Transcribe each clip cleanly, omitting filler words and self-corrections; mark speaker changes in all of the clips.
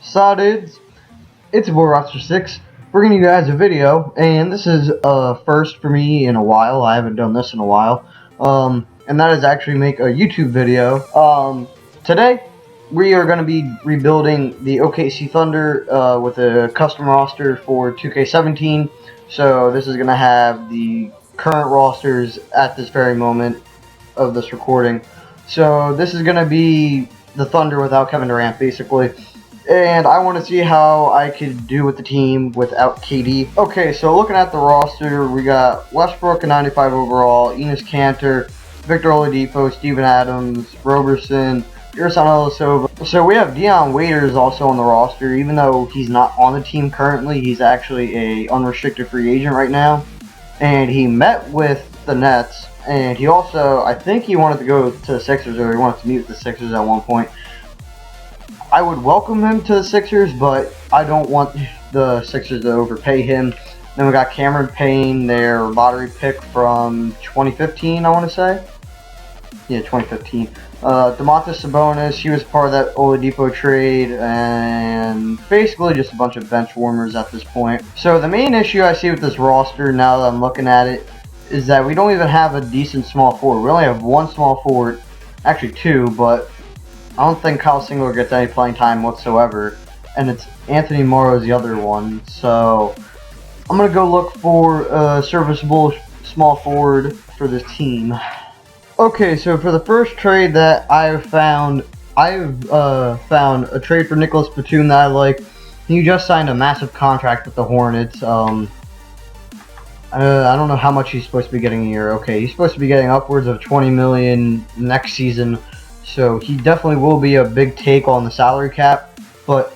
Speaker 1: So dudes, it's your boy Roster6 bringing you guys a video, and this is a first for me in a while. I haven't done this in a while, and that is actually make a YouTube video. Today we are going to be rebuilding the OKC Thunder with a custom roster for 2K17. So this is going to have the current rosters at this very moment of this recording. So this is going to be the Thunder without Kevin Durant, basically. And I want to see how I could do with the team without KD. Okay, so looking at the roster, we got Westbrook at 95 overall, Enes Kanter, Victor Oladipo, Steven Adams, Roberson, Durant Ilyasova. So we have Dion Waiters also on the roster, even though he's not on the team currently. He's actually a unrestricted free agent right now. And he met with the Nets, and he also, I think he wanted to go to the Sixers, or he wanted to meet with the Sixers at one point. I would welcome him to the Sixers, but I don't want the Sixers to overpay him. Then we got Cameron Payne, their lottery pick from 2015, I want to say. Yeah, 2015. Domantas Sabonis, he was part of that Oladipo trade, and basically just a bunch of bench warmers at this point. So the main issue I see with this roster, now that I'm looking at it, is that we don't even have a decent small forward. We only have one small forward, actually two, but I don't think Kyle Singler gets any playing time whatsoever, and it's Anthony Morrow's the other one. So I'm gonna go look for a serviceable small forward for this team. Okay, so for the first trade that I've found a trade for Nicholas Batum that I like. He just signed a massive contract with the Hornets. I don't know how much he's supposed to be getting a year. Okay, he's supposed to be getting upwards of $20 million next season. So he definitely will be a big take on the salary cap, but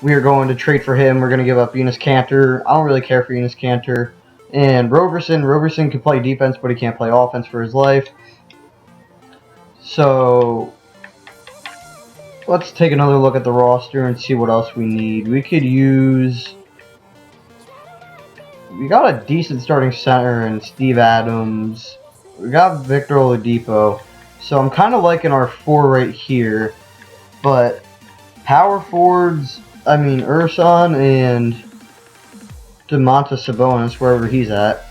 Speaker 1: we are going to trade for him. We're going to give up Enes Kanter. I don't really care for Enes Kanter. And Roberson can play defense, but he can't play offense for his life. So let's take another look at the roster and see what else we need. We got a decent starting center in Steve Adams. We got Victor Oladipo. So I'm kind of liking our four right here, but power forwards, I mean Ersan and Domantas Sabonis, wherever he's at,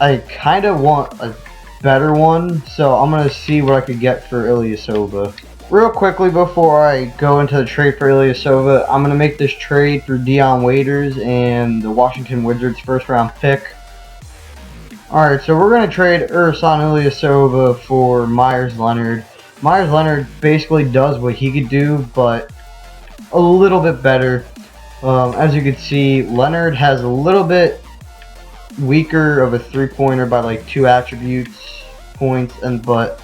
Speaker 1: I kind of want a better one, so I'm going to see what I could get for Ilyasova. Real quickly before I go into the trade for Ilyasova, I'm going to make this trade for Dion Waiters and the Washington Wizards first round pick. Alright, so we're going to trade Ersan Ilyasova for Myers Leonard. Myers Leonard basically does what he could do, but a little bit better. As you can see, Leonard has a little bit weaker of a three-pointer by like 2 attributes points, but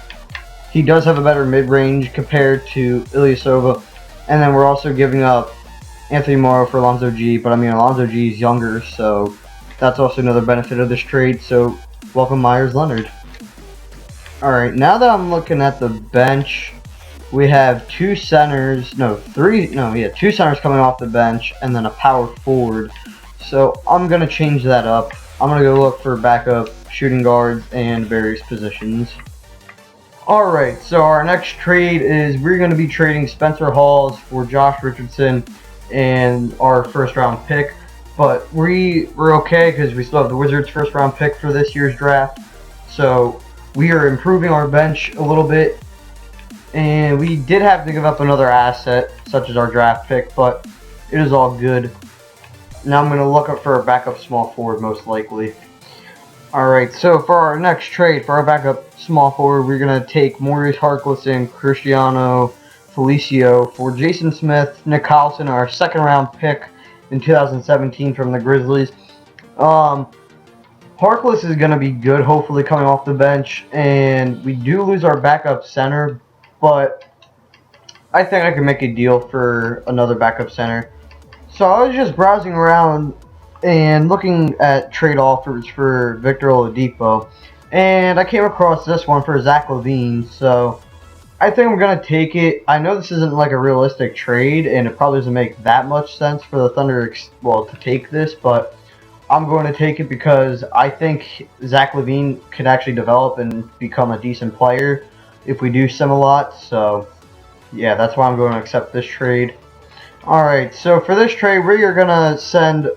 Speaker 1: he does have a better mid-range compared to Ilyasova. And then we're also giving up Anthony Morrow for Alonzo G, but I mean Alonzo G is younger, so that's also another benefit of this trade. So welcome Myers Leonard. Alright, now that I'm looking at the bench, we have two centers coming off the bench, and then a power forward. So I'm going to change that up. I'm going to go look for backup shooting guards and various positions. Alright, so our next trade is we're going to be trading Spencer Hawes for Josh Richardson and our first round pick. But we're okay because we still have the Wizards first round pick for this year's draft. So we are improving our bench a little bit. And we did have to give up another asset, such as our draft pick, but it is all good. Now I'm going to look up for a backup small forward, most likely. Alright, so for our next trade, for our backup small forward, we're going to take Maurice Harkless and Cristiano Felicio for Jason Smith, Nick Collison, our second round pick in 2017 from the Grizzlies. Harkless is going to be good, hopefully coming off the bench, and we do lose our backup center, but I think I can make a deal for another backup center. So I was just browsing around and looking at trade offers for Victor Oladipo, and I came across this one for Zach LaVine, so I think I'm going to take it. I know this isn't like a realistic trade, and it probably doesn't make that much sense for the Thunder to take this, but I'm going to take it because I think Zach LaVine could actually develop and become a decent player if we do sim a lot. So yeah, that's why I'm going to accept this trade. Alright, so for this trade, we are going to send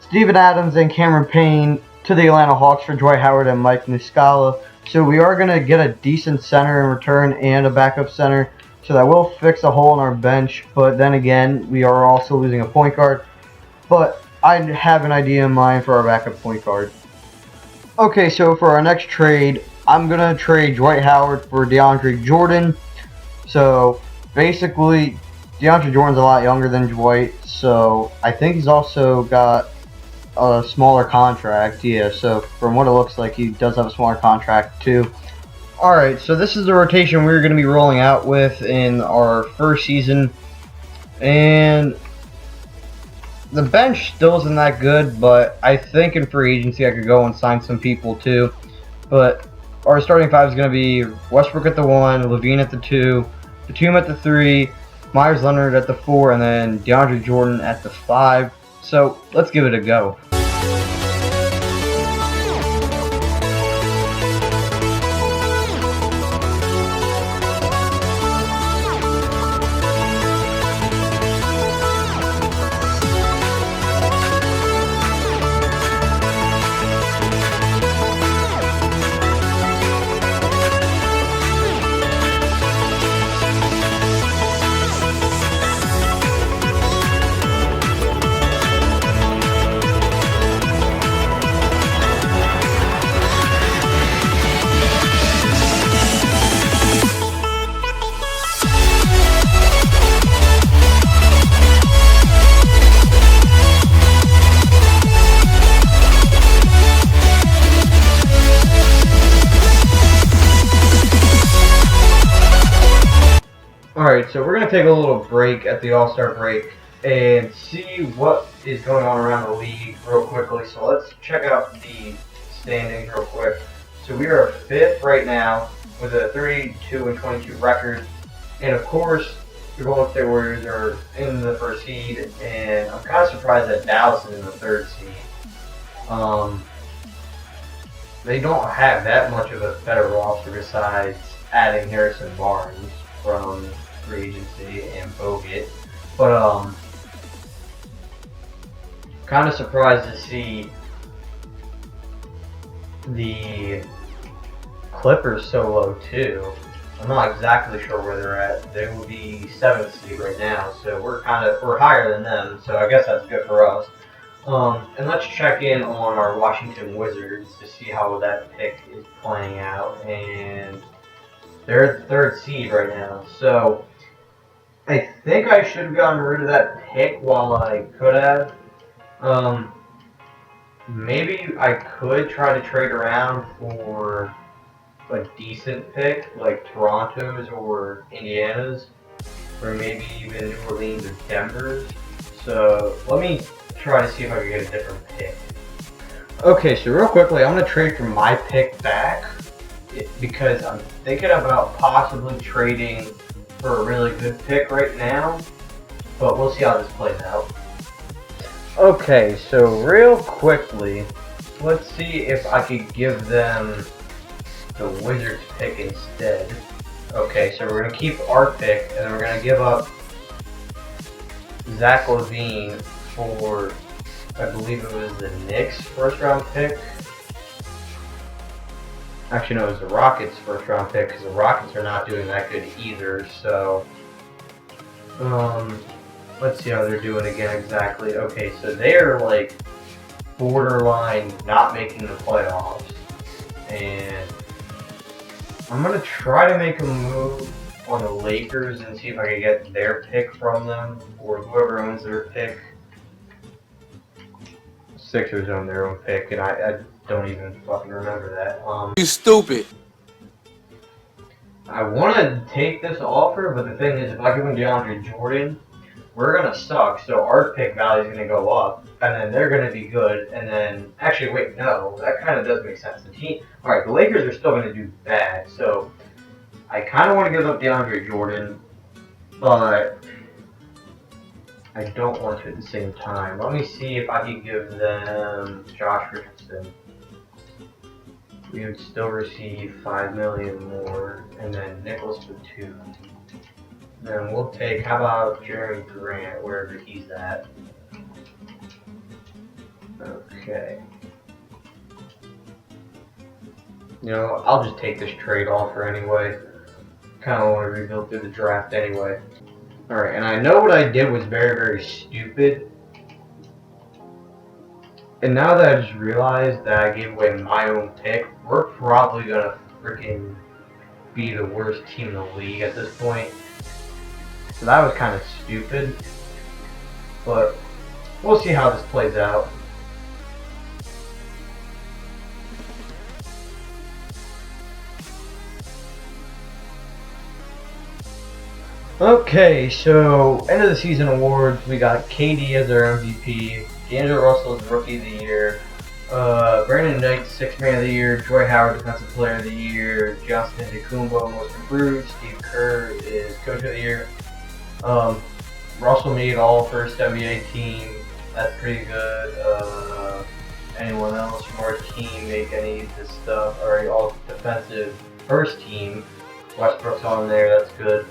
Speaker 1: Steven Adams and Cameron Payne to the Atlanta Hawks for Dwight Howard and Mike Muscala. So we are going to get a decent center in return and a backup center. So that will fix a hole in our bench. But then again, we are also losing a point guard. But I have an idea in mind for our backup point guard. Okay, so for our next trade, I'm going to trade Dwight Howard for DeAndre Jordan. So basically, DeAndre Jordan's a lot younger than Dwight, so I think he's also got a smaller contract. Yeah, so from what it looks like, he does have a smaller contract too. Alright, so this is the rotation we're going to be rolling out with in our first season. And the bench still isn't that good, but I think in free agency I could go and sign some people too. But our starting five is going to be Westbrook at the 1, Levine at the 2, Batum at the 3, Myers Leonard at the 4, and then DeAndre Jordan at the 5. So let's give it a go. Alright, so we're going to take a little break at the All-Star break and see what is going on around the league real quickly. So let's check out the standings real quick. So we are 5th right now with a 32-22 record. And of course, the Golden State Warriors are in the 1st seed, and I'm kind of surprised that Dallas is in the 3rd seed. They don't have that much of a better roster besides adding Harrison Barnes from free agency and Bogut, but kind of surprised to see the Clippers so low too. I'm not exactly sure where they're at. They will be 7th seed right now, so we're higher than them. So I guess that's good for us. And let's check in on our Washington Wizards to see how that pick is playing out. And they're the 3rd seed right now, so I think I should have gotten rid of that pick while I could have. Maybe I could try to trade around for a decent pick, like Toronto's or Indiana's, or maybe even New Orleans or Denver's. So let me try to see if I can get a different pick. Okay, so real quickly, I'm going to trade for my pick back because I'm thinking about possibly trading for a really good pick right now, but we'll see how this plays out. Okay, so real quickly, let's see if I could give them the Wizards pick instead. Okay, so we're going to keep our pick, and then we're going to give up Zach LaVine for, I believe it was the Knicks' 1st round pick. Actually, no, it was the Rockets' 1st round pick, because the Rockets are not doing that good either, so let's see how they're doing again exactly. Okay, so they're like borderline not making the playoffs, and I'm going to try to make a move on the Lakers and see if I can get their pick from them, or whoever owns their pick. Sixers own their own pick, and I don't even fucking remember that.
Speaker 2: You stupid.
Speaker 1: I want to take this offer, but the thing is, if I give them DeAndre Jordan, we're going to suck, so our pick value is going to go up, and then they're going to be good, and then, actually, wait, no, that kind of does make sense. Alright, the Lakers are still going to do bad, so I kind of want to give up DeAndre Jordan, but I don't want to at the same time. Let me see if I can give them Josh Richardson. We would still receive $5 million more, and then Nicholas Batum. And we'll take, how about Jeremy Durant, wherever he's at. Okay. You know, I'll just take this trade offer anyway. Kind of want to rebuild through the draft anyway. Alright, and I know what I did was very, very stupid. And now that I just realized that I gave away my own pick, we're probably going to freaking be the worst team in the league at this point. So that was kind of stupid. But we'll see how this plays out. Okay, so end of the season awards, we got KD as our MVP, D'Angelo Russell as Rookie of the Year, Brandon Knight, Sixth Man of the Year, Dwight Howard, Defensive Player of the Year, Johnson Antetokounmpo, Most Improved, Steve Kerr is Coach of the Year. Russell made all first NBA team, that's pretty good. Anyone else from our team make any of this stuff, or all defensive first team, Westbrook's on there, that's good.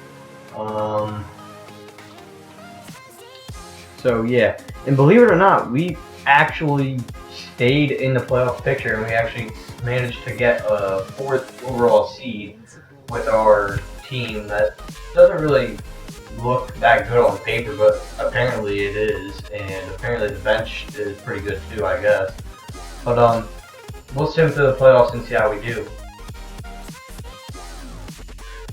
Speaker 1: So yeah, and believe it or not, we actually stayed in the playoff picture, and we actually managed to get a 4th overall seed with our team that doesn't really look that good on paper, but apparently it is, and apparently the bench is pretty good too, I guess. But we'll sim to the playoffs and see how we do.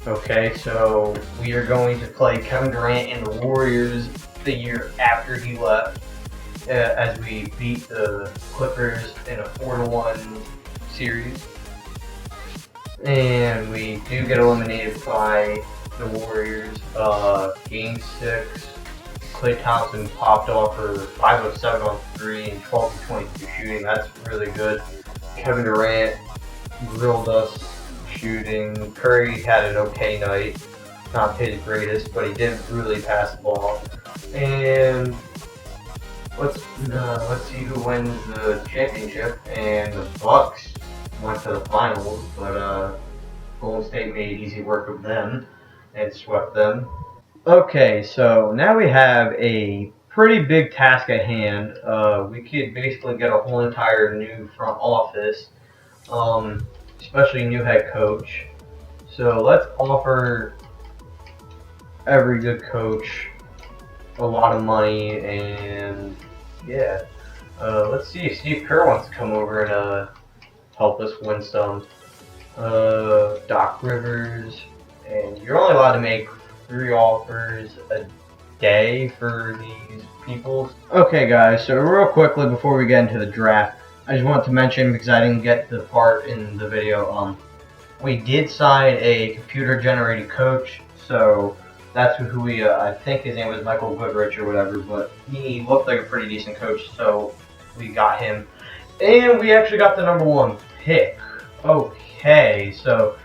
Speaker 1: Okay, so we are going to play Kevin Durant and the Warriors the year after he left, as we beat the Clippers in a 4-1 series. And we do get eliminated by the Warriors. Game 6, Klay Thompson popped off for 5 of 7 on 3 and 12 of 22 shooting. That's really good. Kevin Durant grilled us shooting. Curry had an okay night, not his greatest, but he did really pass the ball. And let's see who wins the championship. And the Bucks went to the finals, but Golden State made easy work of them and swept them. Okay, so now we have a pretty big task at hand. We could basically get a whole entire new front office. Especially new head coach. So let's offer every good coach a lot of money, and yeah, let's see if Steve Kerr wants to come over and help us win some. Doc Rivers, and you're only allowed to make 3 offers a day for these people. Okay guys, so real quickly before we get into the draft, I just want to mention, because I didn't get the part in the video, we did sign a computer-generated coach, so that's who we, I think his name was Michael Goodrich or whatever, but he looked like a pretty decent coach, so we got him. And we actually got the #1 pick. Okay, so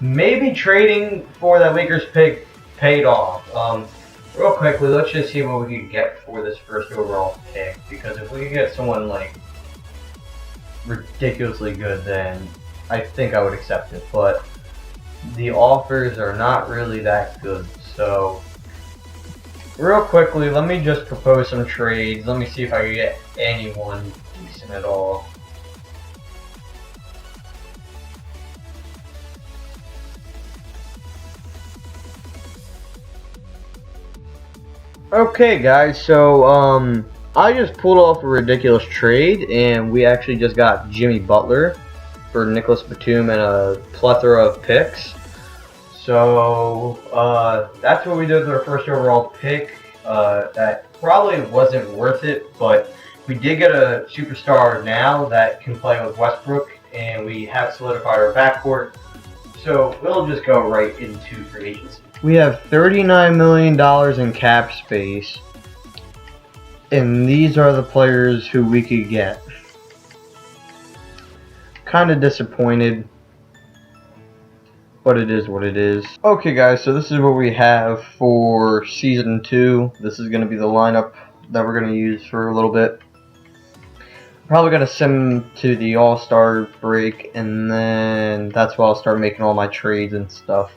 Speaker 1: maybe trading for that Lakers pick paid off. Real quickly, let's just see what we could get for this 1st overall pick, because if we could get someone like ridiculously good, then I think I would accept it, but the offers are not really that good. So real quickly, let me just propose some trades. Let me see if I can get anyone decent at all. Okay guys, so I just pulled off a ridiculous trade, and we actually just got Jimmy Butler for Nicholas Batum and a plethora of picks. So that's what we did with our 1st overall pick. That probably wasn't worth it, but we did get a superstar now that can play with Westbrook, and we have solidified our backcourt. So we'll just go right into free agency. We have $39 million in cap space, and these are the players who we could get. Kind of disappointed, but it is what it is. Okay guys, so this is what we have for Season 2. This is going to be the lineup that we're going to use for a little bit. Probably going to sim to the All-Star break, and then that's where I'll start making all my trades and stuff.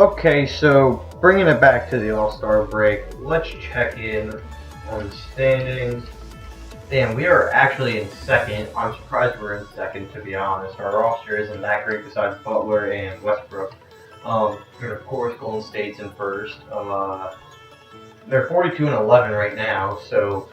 Speaker 1: Okay, so bringing it back to the All-Star break, let's check in on the standings. Damn, we are actually in second. I'm surprised we're in second, to be honest. Our roster isn't that great besides Butler and Westbrook. And of course, Golden State's in first. They're 42-11 right now, so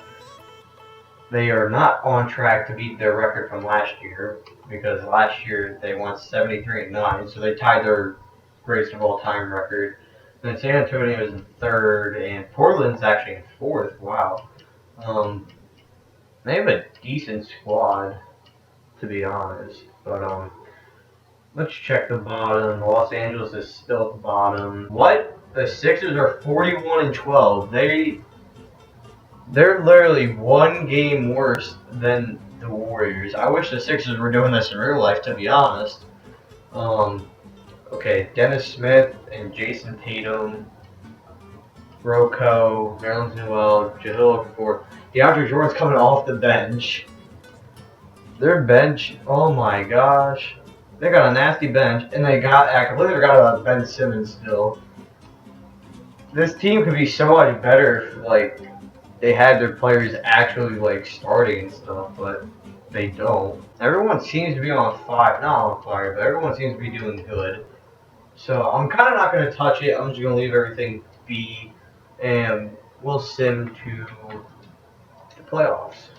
Speaker 1: they are not on track to beat their record from last year, because last year they won 73-9, so they tied their greatest of all time record. And then San Antonio is in third, and Portland's actually in fourth. Wow. They have a decent squad, to be honest. But let's check the bottom. Los Angeles is still at the bottom. What? The Sixers are 41-12. They're literally one game worse than the Warriors. I wish the Sixers were doing this in real life, to be honest. Okay, Dennis Smith and Jason Tatum, Rocco, Nerlens Noel, Jahlil Okafor. DeAndre Jordan's coming off the bench. Their bench, oh my gosh. They got a nasty bench, and I completely forgot about Ben Simmons still. This team could be so much better if, like, they had their players actually, like, starting and stuff, but they don't. Everyone seems to be on fire, not on fire, but everyone seems to be doing good. So I'm kind of not going to touch it. I'm just going to leave everything be, and we'll sim to the playoffs.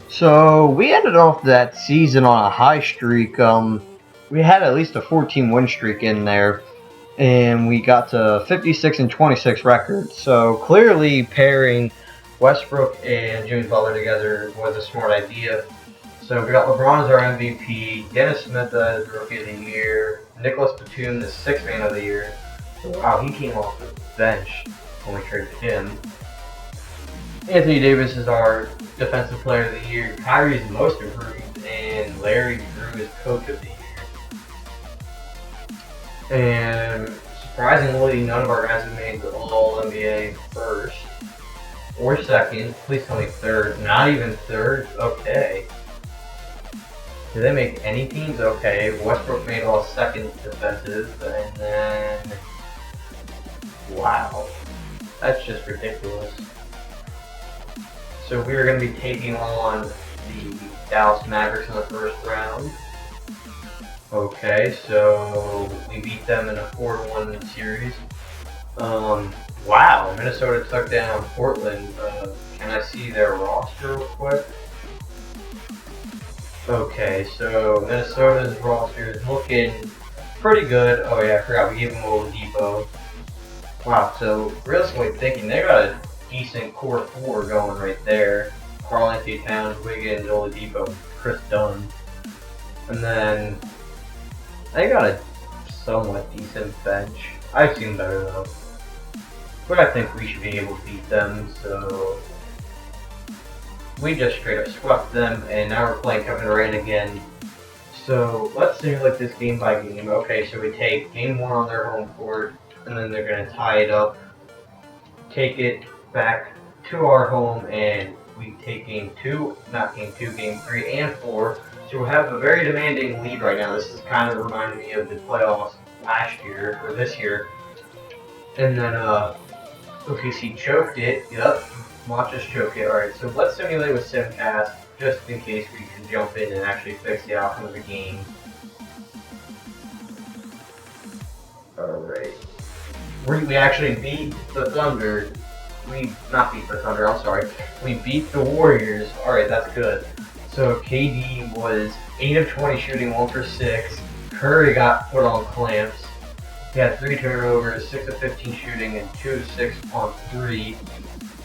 Speaker 1: So we ended off that season on a high streak. We had at least a 14 win streak in there, and we got to 56-26 record. So clearly pairing Westbrook and Jimmy Butler together was a smart idea. So we got LeBron as our MVP, Dennis Smith as Rookie of the Year, Nicholas Batum the Sixth Man of the Year. So wow, he came off the bench when we traded him. Anthony Davis is our Defensive Player of the Year, Kyrie's Most Improved, and Larry Drew is Coach of the Year. And surprisingly, none of our guys have made the All-NBA first or second. Please tell me third. Not even third? Okay. Did they make any teams? Okay. Westbrook made all second defensive, and then... Wow. That's just ridiculous. So we are going to be taking on the Dallas Mavericks in the first round. Okay, so we beat them in a 4-1 series. Wow, Minnesota took down Portland. Can I see their roster real quick? Okay, so Minnesota's roster is looking pretty good. Oh yeah, I forgot we gave them Oladipo. Wow, so realistically thinking, they got a decent core four going right there. Karl-Anthony Towns, Wiggins, Oladipo, Chris Dunn. And then they got a somewhat decent bench. I've seen better though. But I think we should be able to beat them, so we just straight up swept them, and now we're playing Kevin Durant again. So let's simulate this game by game. Okay, so we take game one on their home court, and then they're going to tie it up, take it back to our home, and we take game two, not game two, game 3 and 4. So we have a very demanding lead right now. This is kind of reminding me of the playoffs last year, or this year. And then OKC choked it. Yep, watch us choke it. Alright, so let's simulate with Simcast, just in case we can jump in and actually fix the outcome of the game. Alright. We actually beat the Thunder. Not beat the Thunder, I'm sorry. We beat the Warriors. Alright, that's good. So KD was 8 of 20 shooting, 1 for 6. Curry got put on clamps. He had 3 turnovers, 6 of 15 shooting, and 2 of 6 on 3.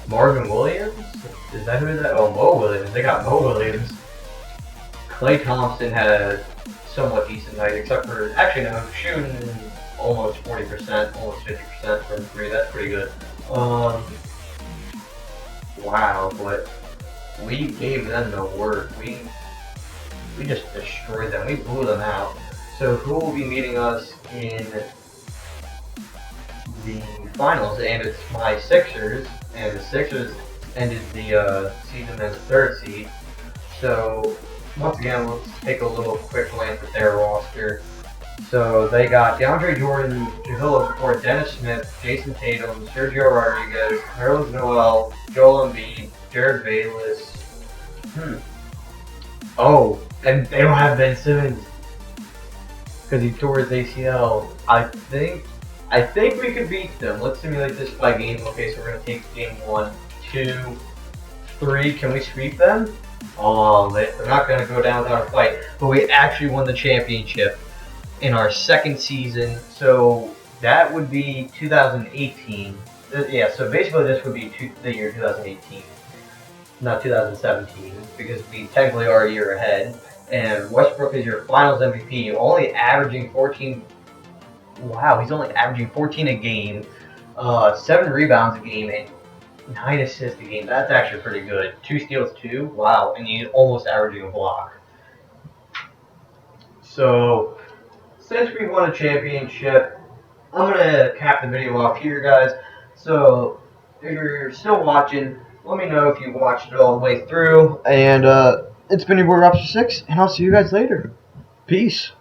Speaker 1: Marvin Williams? Is that who that? Oh, Mo Williams. They got Mo Williams. Klay Thompson had a somewhat decent night, except for, actually no, shooting almost 40%, almost 50% from 3. That's pretty good. Wow, but we gave them the work. We just destroyed them. We blew them out. So who will be meeting us in the finals? And it's my Sixers.
Speaker 2: and the Sixers ended the season as a 3rd seed. So once again, let's take a little quick glance at their roster. So they got DeAndre Jordan, Jahlil Okafor, Dennis Smith, Jason Tatum, Sergio Rodriguez, Nerlens Noel, Joel Embiid, Jared Bayless. Oh, and they don't have Ben Simmons because he tore his ACL. I think we could beat them. Let's simulate this by game. Okay, so we're gonna take game 1, 2, 3. Can we sweep them? Oh, they're not gonna go down without a fight. But we actually won the championship in our 2nd season. So that would be 2018. Yeah, so basically this would be the year 2018, not 2017, because we technically are a year ahead. And Westbrook is your Finals MVP, only averaging 14. Wow, he's only averaging 14 a game, 7 rebounds a game, and 9 assists a game. That's actually pretty good. 2 steals too. Wow, and he's almost averaging a block. So since we won a championship, I'm gonna cap the video off here, guys. So if you're still watching, let me know if you watched it all the way through.
Speaker 1: And it's been your boy Raptor6, and I'll see you guys later. Peace.